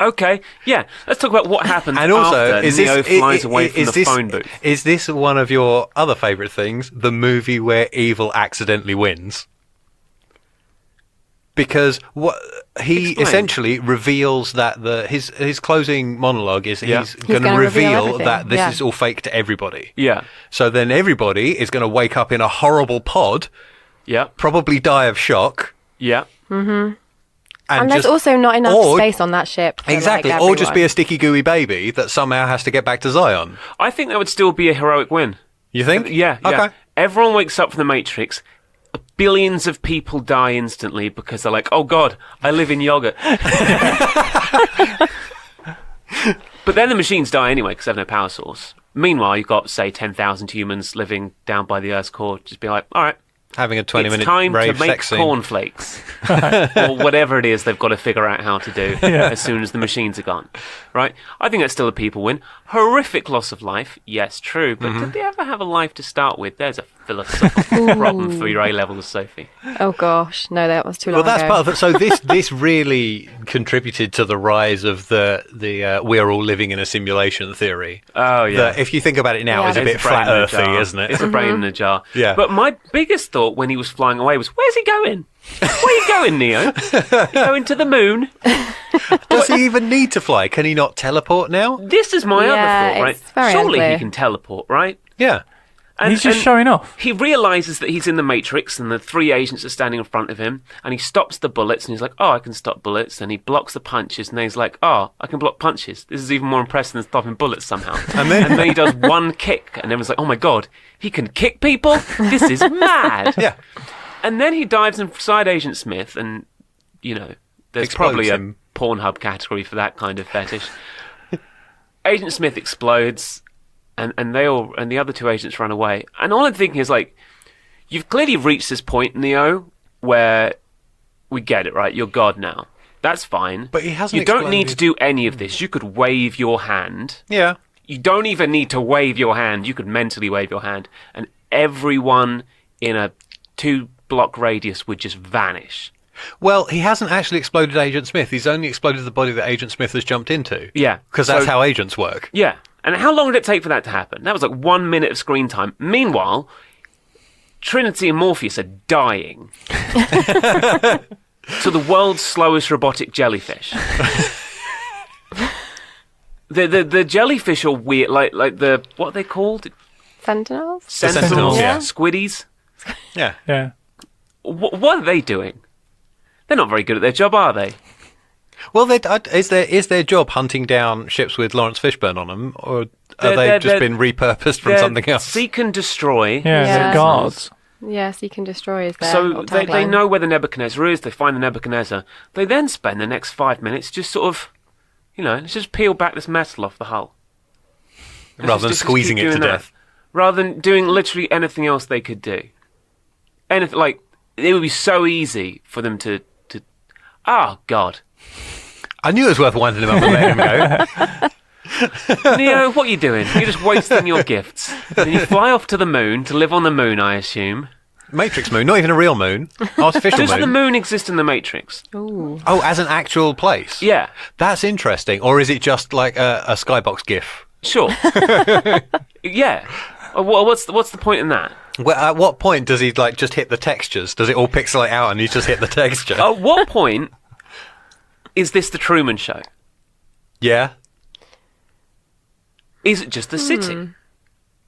Okay, yeah. Let's talk about what happens And also, after Neo flies away from the phone booth. Is this one of your other favourite things, the movie where evil accidentally wins? Because he Explain. essentially reveals that his closing monologue is he's going to gonna reveal reveal that this everything. is all fake to everybody. Yeah, So then everybody is going to wake up in a horrible pod, yeah, probably die of shock, yeah. And there's also not enough space on that ship. For, Exactly, like, or just be everyone. a sticky gooey baby that somehow has to get back to Zion. I think that would still be a heroic win. You think? Yeah, Okay. yeah. Everyone wakes up from the Matrix. Billions of people die instantly because they're like, oh God, I live in yogurt. But then the machines die anyway because they have no power source. Meanwhile, you've got, say, 10,000 humans living down by the Earth's core. Just be like, all right, Having a 20-minute it's time to rave make sex scene. cornflakes. Or whatever it is they've got to figure out how to do as soon as the machines are gone. Right? I think that's still a people win. Horrific loss of life. Yes, true. But did they ever have a life to start with? There's a philosophical problem for your A-levels, Sophie. Oh gosh, no, that was too long Well, that's ago. part of it. So this really contributed to the rise of the we're all living in a simulation theory. Oh, yeah. That, if you think about it now, Yeah. is a It's bit brain flat in a earthy, jar. isn't it? It's a brain in a jar. Yeah. But my biggest thought when he was flying away was, where's he going? Where are you going, Neo? You going to the moon? Does he even need to fly? Can he not teleport now? This is my Yeah, other thought, right? it's very Surely he unclear. can teleport, right? Yeah. And, He's just and showing off. He realises that he's in the Matrix and the three agents are standing in front of him and he stops the bullets and he's like, oh, I can stop bullets. And he blocks the punches and then he's like, oh, I can block punches. This is even more impressive than stopping bullets somehow. And then- he does one kick and everyone's like, oh my God, he can kick people? This is mad. Yeah. And then he dives inside Agent Smith and, you know, there's Explodes probably a him. Pornhub category for that kind of fetish. Agent Smith explodes and the other two agents run away. And all I'm thinking is like, you've clearly reached this point, Neo, where we get it, right? You're God now. That's fine. But he hasn't You don't need to exploded. do any of this. You could wave your hand. Yeah. You don't even need to wave your hand. You could mentally wave your hand, and everyone in a 2-block radius would just vanish. Well, he hasn't actually exploded Agent Smith. He's only exploded the body that Agent Smith has jumped into. Yeah. Because that's So- how agents work. Yeah. And how long did it take for that to happen? That was like 1 minute of screen time. Meanwhile, Trinity and Morpheus are dying. To the world's slowest robotic jellyfish. The jellyfish are weird, like the what are they called? Sentinels? Sentinels, yeah. Squiddies. Yeah. Yeah. What are they doing? They're not very good at their job, are they? Well, is their job hunting down ships with Lawrence Fishburne on them, or have They're- they they're- just been repurposed from They're something else? Seek and destroy. Yeah, Yeah. the guards. Yes, you can destroy is there. So or they tagline. know where the Nebuchadnezzar is. They find the Nebuchadnezzar. They then spend the next 5 minutes just sort of, let's just peel back this metal off the hull. Let's Rather than just squeezing keep it to doing that. death. Rather than doing literally anything else they could do. Anything like it would be so easy for them to. Oh God, I knew it was worth winding him up and letting him go. Neo, what are you doing? You're just wasting your gifts. And you fly off to the moon to live on the moon, I assume. Matrix moon, not even a real moon. Artificial Does moon. the moon exist in the Matrix? Ooh. Oh, as an actual place? Yeah, That's interesting. Or is it just like a skybox GIF? sure. Yeah. What's the point in that? Well, at what point does he just hit the textures? Does it all pixelate out and he's just hit the texture? At what point is this the Truman Show? Yeah. Is it just the city?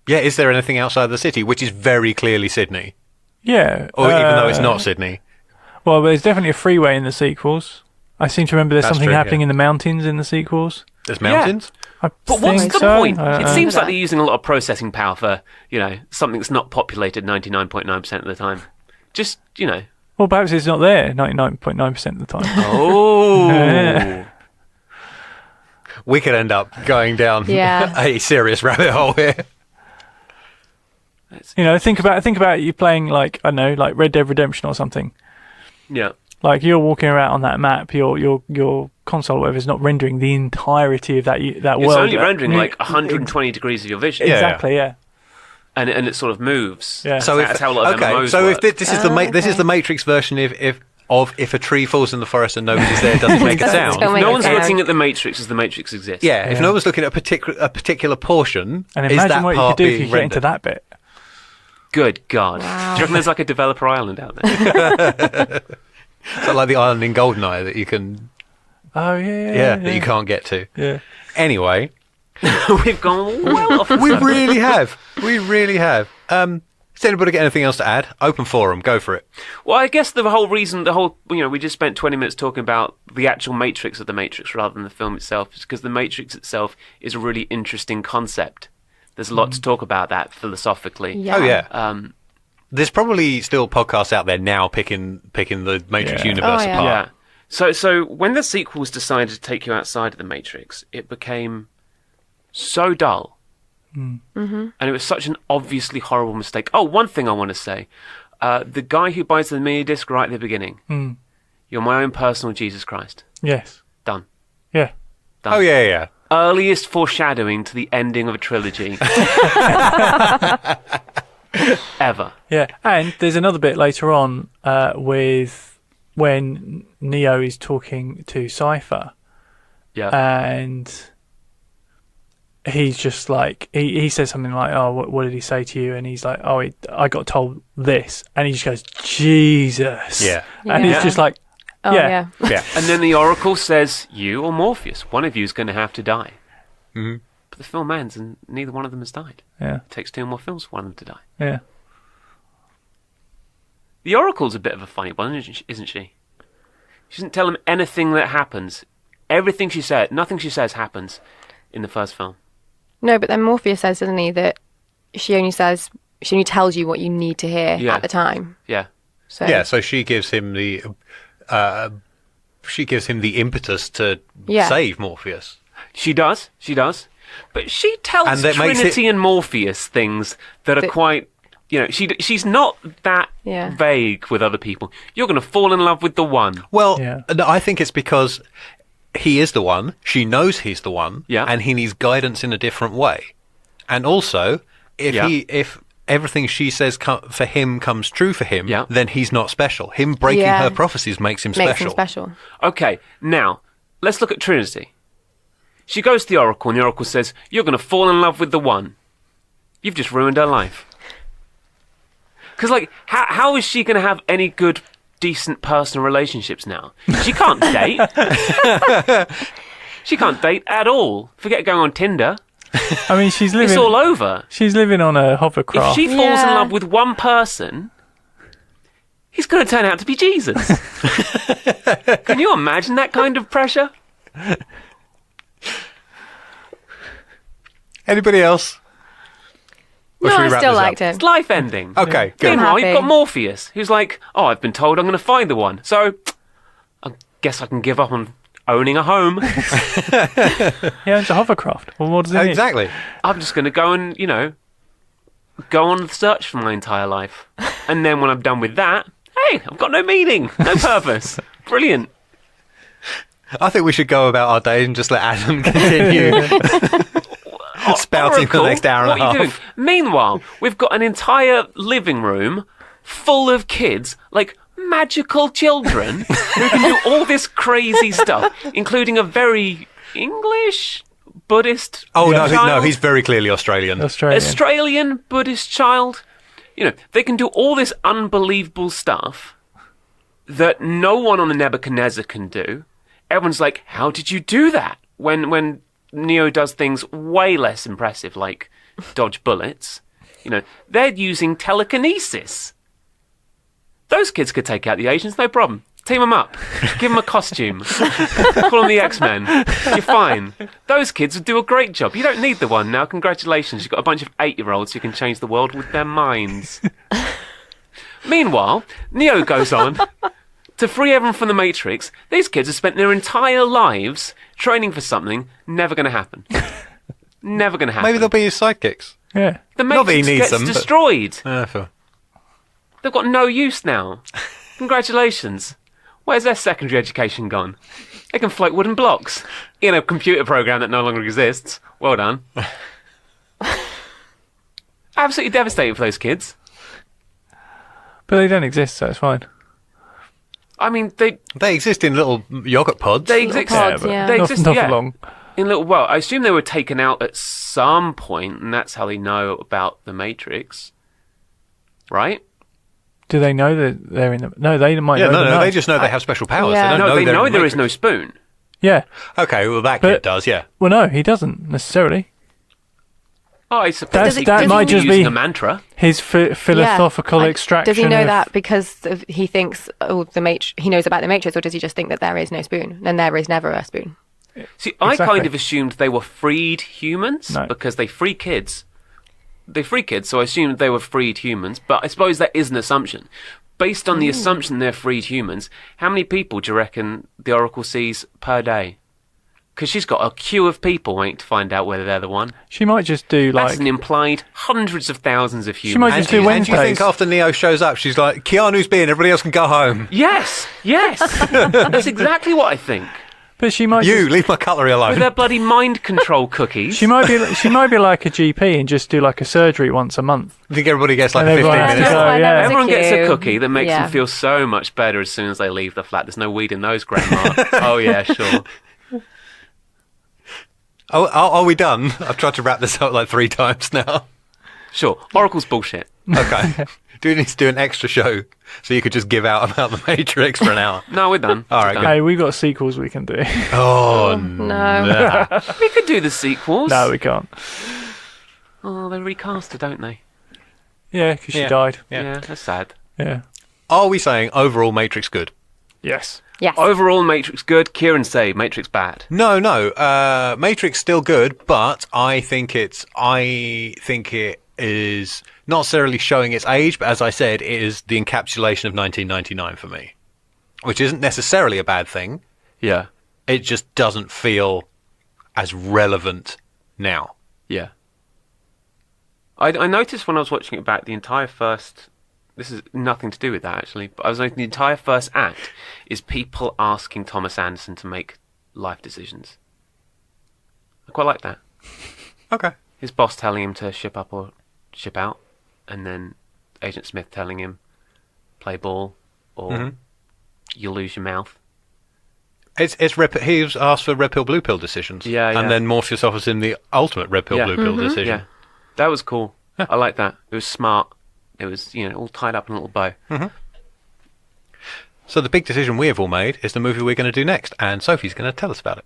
Yeah, is there anything outside the city, which is very clearly Sydney? Yeah. Or even though it's not Sydney? Well, there's definitely a freeway in the sequels. I seem to remember there's That's something true, happening yeah. in the mountains in the sequels. There's mountains? I But what's think the so. point? It seems that. like they're using a lot of processing power for, something that's not populated 99.9% of the time. Just, Well, perhaps it's not there 99.9% of the time. Oh. Yeah. We could end up going down Yeah. a serious rabbit hole here. Think about you playing like Red Dead Redemption or something. Yeah. Like you're walking around on that map, your console or whatever is not rendering the entirety of that world. It's only rendering like 120 degrees of your vision. Exactly, yeah. And it sort of moves. Yeah. So that's how a lot of MMOs so work. if this is the Matrix version of if a tree falls in the forest and nobody's there, it doesn't make a sound. Don't make no a one's sound. looking at the Matrix as the Matrix exists. Yeah, if no one's looking at a particular portion, And is imagine that what you part could do if being you get into rendered? that bit. Good God. Wow. Do you reckon there's like a developer island out there? So like the island in Goldeneye that you can, Oh yeah. that you can't get to. Yeah. Anyway, We've gone well off. we really have. We really have. Does anybody get anything else to add? Open forum, go for it. Well, I guess the whole reason, we just spent 20 minutes talking about the actual Matrix of the Matrix rather than the film itself, is because the Matrix itself is a really interesting concept. There's a lot to talk about that philosophically. Yeah. Oh yeah. There's probably still podcasts out there now picking the Matrix Yeah. universe Oh, yeah. apart. Yeah. So when the sequels decided to take you outside of the Matrix, it became so dull. And it was such an obviously horrible mistake. Oh, one thing I want to say. The guy who buys the mini disc right at the beginning. You're my own personal Jesus Christ. Yes. Done. Yeah. Done. Oh yeah. Earliest foreshadowing to the ending of a trilogy. Ever. Yeah. And there's another bit later on with when Neo is talking to Cypher, Yeah. and he's just like he says something like, "Oh, what did he say to you?" And he's like, "Oh, I got told this," and he just goes, "Jesus." Yeah. And Yeah. he's just like, Oh, Yeah. yeah. Yeah. And then the Oracle says, you or Morpheus, one of you is going to have to die. Mhm. But the film ends and neither one of them has died. "Yeah, It takes 2 more films for one of them to die. yeah." The Oracle's a bit of a funny one, isn't she? She doesn't tell him anything that happens. Everything she said, nothing she says happens in the first film. No, but then Morpheus says, doesn't he, that she only tells you what you need to hear Yeah. at the time. Yeah. So Yeah, so she gives him the impetus to Yeah. save Morpheus. She does. But she tells And that makes Trinity and Morpheus things that are That- quite... she's not that Yeah. vague with other people. You're going to fall in love with the one. Well, Yeah. no, I think it's because he is the one. She knows he's the one. Yeah. And he needs guidance in a different way. And also, if everything she says for him comes true for him, Yeah. then he's not special. Him breaking Yeah. her prophecies makes him makes special. him special. Okay, now, let's look at Trinity. She goes to the Oracle, and the Oracle says, you're going to fall in love with the one. You've just ruined her life. Because, how is she going to have any good, decent personal relationships now? She can't date. She can't date at all. Forget going on Tinder. I mean, she's It's living. all over. She's living on a If hovercraft. she falls in Yeah. love with one person, he's going to turn out to be Jesus. Can you imagine that kind of pressure? Anybody else? Or No, should we I wrap still this up? liked it. It's life ending. Okay, good. I'm Meanwhile, happy. you've got Morpheus, who's like, oh, I've been told I'm going to find the one. So, I guess I can give up on owning a home. He owns a hovercraft. Well, what does he need? Exactly. I'm just going to go and, go on the search for my entire life. And then when I'm done with that, hey, I've got no meaning, no purpose. Brilliant. I think we should go about our day and just let Adam continue spouting for the Oracle, next hour and what a are you half. doing? Meanwhile, we've got an entire living room full of kids, like magical children, who can do all this crazy stuff, including a very English Buddhist Oh, no, child. he's very clearly Australian. Australian Buddhist child. They can do all this unbelievable stuff that no one on the Nebuchadnezzar can do. Everyone's like, how did you do that? When Neo does things way less impressive, like dodge bullets, they're using telekinesis. Those kids could take out the Asians, no problem. Team them up. Give them a costume. Call them the X-Men. You're fine. Those kids would do a great job. You don't need the one now. Congratulations. You've got a bunch of 8-year-olds who can change the world with their minds. Meanwhile, Neo goes on to free everyone from the Matrix. These kids have spent their entire lives training for something never going to happen. Never going to happen. Maybe they'll be his sidekicks. Yeah. The Not that he Matrix needs gets them, but- destroyed. For- They've got no use now. Congratulations. Where's their secondary education gone? They can float wooden blocks in a computer program that no longer exists. Well done. Absolutely devastating for those kids. But they don't exist, so it's fine. I mean, they exist in little yogurt pods. They exist. pods, yeah. They Not, exist. not yeah. for long. In little. Well, I assume they were taken out at some point, and that's how they know about the Matrix, right? Do they know that they're in the... No, they might Yeah, know. no, they just know they have special powers. Yeah. They don't No, they they're know in the there is no Matrix. spoon. Yeah. Okay, well, that But- kid does, yeah. Well, no, he doesn't necessarily. Oh, I suppose That might just using be- a mantra. His philosophical Like, extraction. Does he know of- that because he thinks he knows about the Matrix, or does he just think that there is no spoon and there is never a spoon? See, I Exactly. kind of assumed they were freed humans No. because they free kids. They free kids, so I assumed they were freed humans. But I suppose that is an assumption. Based on the assumption they're freed humans, how many people do you reckon the Oracle sees per day? Because she's got a queue of people waiting to find out whether they're the one. She might just do That's like... an implied hundreds of thousands of humans. might And just do do you think Wednesdays. after Neo shows up, she's like, Keanu's been, everybody else can go home. Yes, yes. That's exactly what I think. But she might You, just, leave my cutlery With alone. their bloody mind control cookies. she might be like a GP and just do like a surgery once a month. I think everybody gets like And 15 everyone has minutes. to go, That's why yeah. there was Everyone gets a queue. cookie that makes Yeah. them feel so much better as soon as they leave the flat. There's no weed in those, Grandma. Oh, yeah, sure. Oh, are we done? I've tried to wrap this up like 3 times now. Sure. Oracle's bullshit. Okay. Do we need to do an extra show so you could just give out about the Matrix for an hour? No, we're done. All We're right, done. Hey, we've got sequels we can do. Oh, No. We could do the sequels. No, we can't. Oh, they recast her, don't they? Yeah, because she Yeah. died. Yeah. Yeah, that's sad. Yeah. Are we saying overall Matrix good? Yes. Yes. Overall, Matrix good. Kieran say Matrix bad. No. Matrix still good, but I think it is not necessarily showing its age, but as I said, it is the encapsulation of 1999 for me, which isn't necessarily a bad thing. Yeah. It just doesn't feel as relevant now. Yeah. I noticed when I was watching it back, the entire first... This is nothing to do with that, actually. But I was noticing the entire first act is people asking Thomas Anderson to make life decisions. I quite like that. Okay. His boss telling him to ship up or ship out, and then Agent Smith telling him, play ball, or you'll lose your mouth. He was asked for red pill, blue pill decisions. Yeah, yeah. And then Morpheus offers him the ultimate red pill, Yeah. blue pill decision. Yeah. That was cool. I like that. It was smart. It was, all tied up in a little bow. So the big decision we have all made is the movie we're going to do next, and Sophie's going to tell us about it.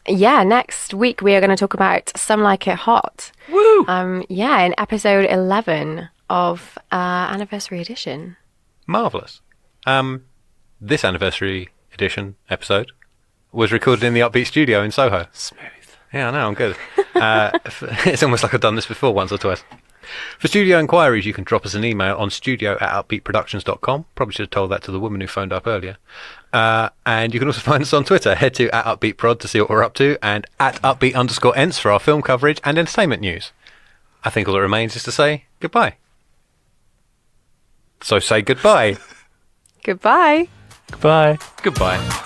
Yeah, next week we are going to talk about Some Like It Hot. Woo! In episode 11 of Anniversary Edition. Marvellous. This anniversary edition episode was recorded in the Upbeat studio in Soho. Smooth. Yeah, I know, I'm good. It's almost like I've done this before once or twice. For studio inquiries, you can drop us an email on studio@upbeatproductions.com. Probably should have told that to the woman who phoned up earlier. And you can also find us on Twitter. Head to @upbeatprod to see what we're up to, and @upbeat_ents for our film coverage and entertainment news. I think all that remains is to say goodbye. So say goodbye. Goodbye. Goodbye. Goodbye.